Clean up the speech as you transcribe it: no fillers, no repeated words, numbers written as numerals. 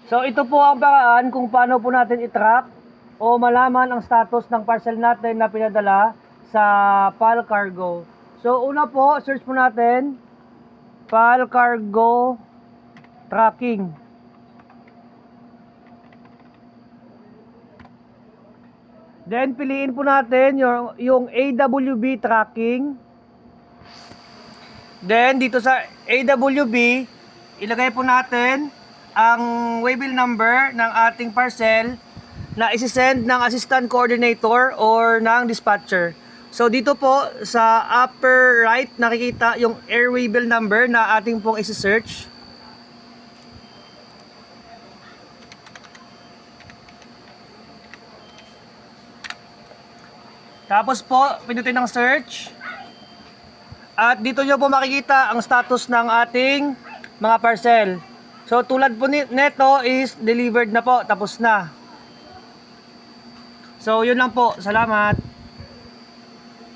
So ito po ang paraan kung paano po natin i-track o malaman ang status ng parcel natin na pinadala sa PAL Cargo. So una po, search po natin PAL Cargo Tracking. Then piliin po natin yung AWB Tracking. Then dito sa AWB, ilagay po natin ang waybill number ng ating parcel na isi-send ng assistant coordinator or ng dispatcher. So dito po sa upper right nakikita yung air waybill number na ating pong isi-search. Tapos po pindutin ng search. At dito nyo po makikita ang status ng ating mga parcel. So tulad po neto is delivered na po, tapos na. So yun lang po, salamat.